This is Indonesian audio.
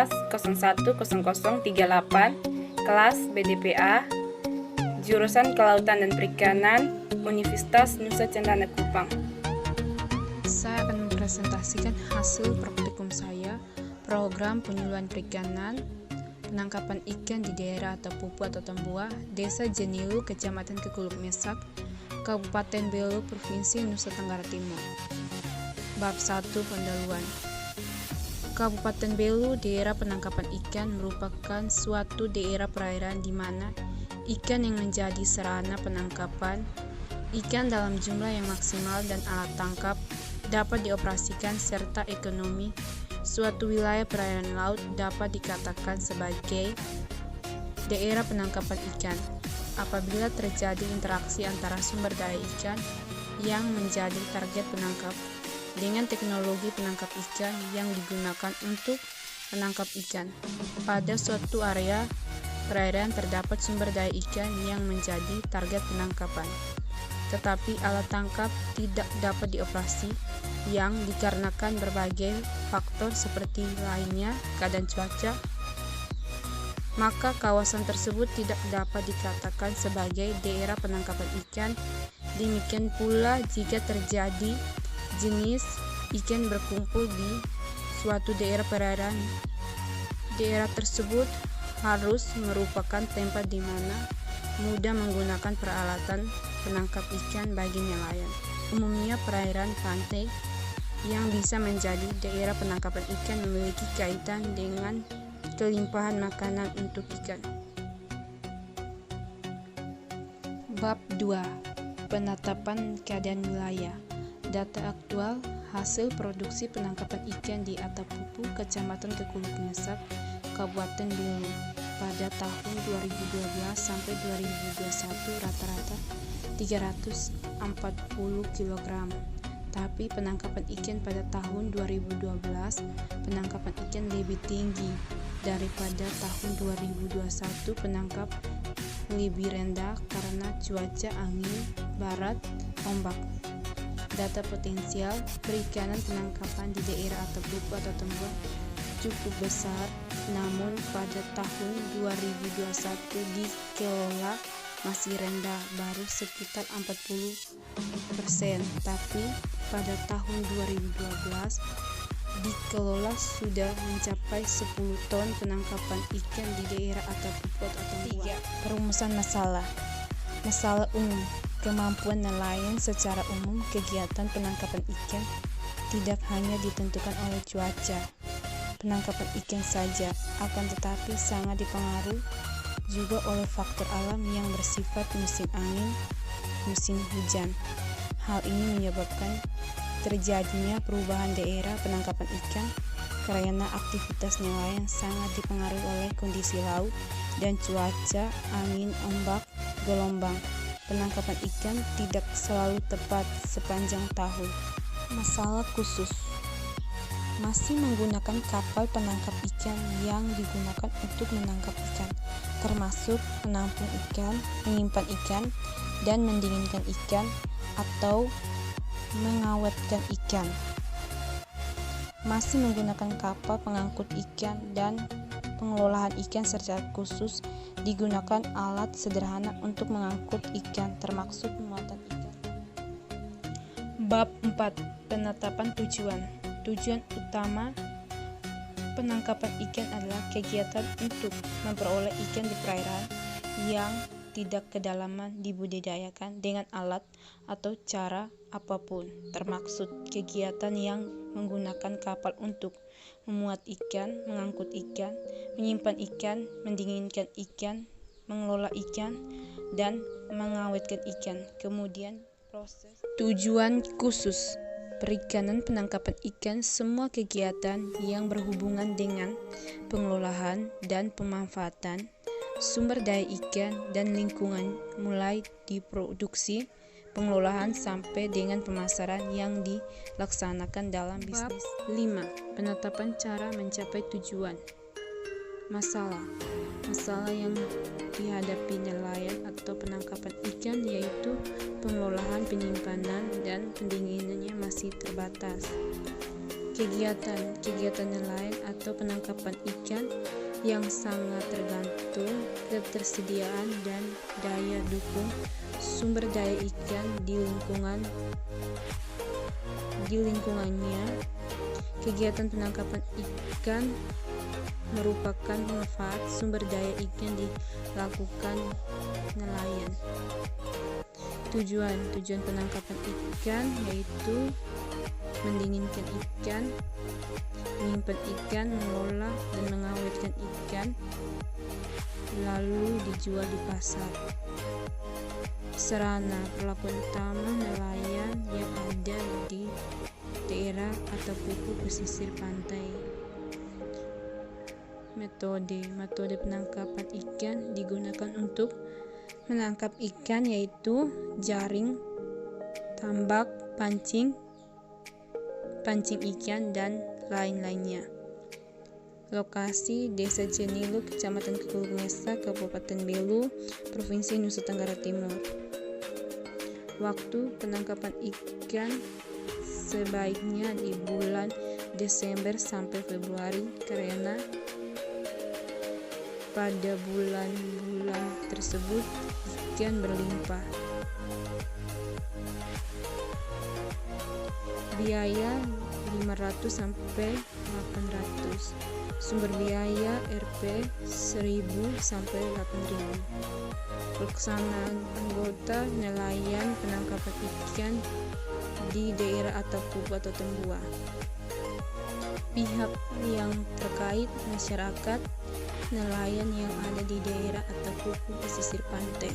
kelas 010038, kelas BDPA, jurusan Kelautan dan Perikanan, Universitas Nusa Cendana Kupang. Saya akan mempresentasikan hasil praktikum saya, program penyuluhan perikanan, penangkapan ikan di daerah atau pupu atau Tambuah, Desa Jenilu, Kecamatan Kekuluk Mesak, Kabupaten Belu, Provinsi Nusa Tenggara Timur. Bab 1, Pendahuluan. Kabupaten Belu, daerah penangkapan ikan, merupakan suatu daerah perairan di mana ikan yang menjadi sarana penangkapan ikan dalam jumlah yang maksimal dan alat tangkap dapat dioperasikan serta ekonomi suatu wilayah perairan laut dapat dikatakan sebagai daerah penangkapan ikan apabila terjadi interaksi antara sumber daya ikan yang menjadi target penangkap dengan teknologi penangkap ikan yang digunakan untuk menangkap ikan. Pada suatu area perairan terdapat sumber daya ikan yang menjadi target penangkapan, tetapi alat tangkap tidak dapat dioperasi yang dikarenakan berbagai faktor seperti lainnya keadaan cuaca, maka kawasan tersebut tidak dapat dikatakan sebagai daerah penangkapan ikan. Demikian pula jika terjadi jenis ikan berkumpul di suatu daerah perairan, daerah tersebut harus merupakan tempat di mana mudah menggunakan peralatan penangkap ikan bagi nelayan. Umumnya perairan pantai yang bisa menjadi daerah penangkapan ikan memiliki kaitan dengan kelimpahan makanan untuk ikan. Bab 2, Penetapan keadaan wilayah. Data aktual hasil produksi penangkapan ikan di Atapupu, Kecamatan Kekuluk Mesak, Kabupaten Belu pada tahun 2012 sampai 2021 rata-rata 340 kg. Tapi penangkapan ikan pada tahun 2012 penangkapan ikan lebih tinggi daripada tahun 2021 penangkap lebih rendah karena cuaca angin barat ombak. Data potensial perikanan penangkapan di daerah Atapupu atau Tambuah cukup besar, namun pada tahun 2021 dikelola masih rendah, baru sekitar 40%, tapi pada tahun 2012 dikelola sudah mencapai 10 ton penangkapan ikan di daerah Atapupu atau Tambuah. Perumusan masalah. Masalah umum. Kemampuan nelayan secara umum, kegiatan penangkapan ikan tidak hanya ditentukan oleh cuaca penangkapan ikan saja, akan tetapi sangat dipengaruhi juga oleh faktor alam yang bersifat musim angin, musim hujan. Hal ini menyebabkan terjadinya perubahan daerah penangkapan ikan karena aktivitas nelayan sangat dipengaruhi oleh kondisi laut dan cuaca, angin, ombak, gelombang. Penangkapan ikan tidak selalu tepat sepanjang tahun. Masalah khusus. Masih menggunakan kapal penangkap ikan yang digunakan untuk menangkap ikan, termasuk menampung ikan, menyimpan ikan, dan mendinginkan ikan atau mengawetkan ikan. Masih menggunakan kapal pengangkut ikan dan pengelolaan ikan secara khusus digunakan alat sederhana untuk mengangkut ikan, termasuk muatan ikan. Bab 4, Penetapan tujuan. Tujuan utama penangkapan ikan adalah kegiatan untuk memperoleh ikan di perairan yang tidak kedalaman dibudidayakan dengan alat atau cara apapun, termasuk kegiatan yang menggunakan kapal untuk memuat ikan, mengangkut ikan, menyimpan ikan, mendinginkan ikan, mengelola ikan, dan mengawetkan ikan. Kemudian proses. Tujuan khusus perikanan penangkapan ikan, semua kegiatan yang berhubungan dengan pengelolaan dan pemanfaatan sumber daya ikan dan lingkungan, mulai diproduksi, pengelolaan sampai dengan pemasaran yang dilaksanakan dalam bisnis. 5. Penetapan cara mencapai tujuan. Masalah yang dihadapi nelayan atau penangkapan ikan yaitu pengelolaan, penyimpanan, dan pendinginannya masih terbatas. Kegiatan nelayan atau penangkapan ikan yang sangat tergantung ketersediaan dan daya dukung sumber daya ikan di lingkungannya. Kegiatan penangkapan ikan merupakan manfaat sumber daya ikan dilakukan nelayan. Tujuan penangkapan ikan yaitu mendinginkan ikan, menyimpan ikan, mengolah dan mengawetkan ikan, lalu dijual di pasar. Sarana perlakuan utama nelayan yang ada di daerah atau pupu pesisir pantai. Metode penangkapan ikan digunakan untuk menangkap ikan yaitu jaring, tambak, pancing ikan, dan lain-lainnya. Lokasi Desa Jenilu, Kecamatan Kekulumesa, Kabupaten Belu, Provinsi Nusa Tenggara Timur. Waktu penangkapan ikan sebaiknya di bulan Desember sampai Februari karena pada bulan-bulan tersebut ikan berlimpah. Biaya 500 sampai 800. Sumber biaya Rp 1.000 sampai 8.000. Pelaksanaan anggota nelayan penangkapan ikan di daerah atau pupu atau tembuah. Pihak yang terkait masyarakat nelayan yang ada di daerah atau pupu pesisir pantai.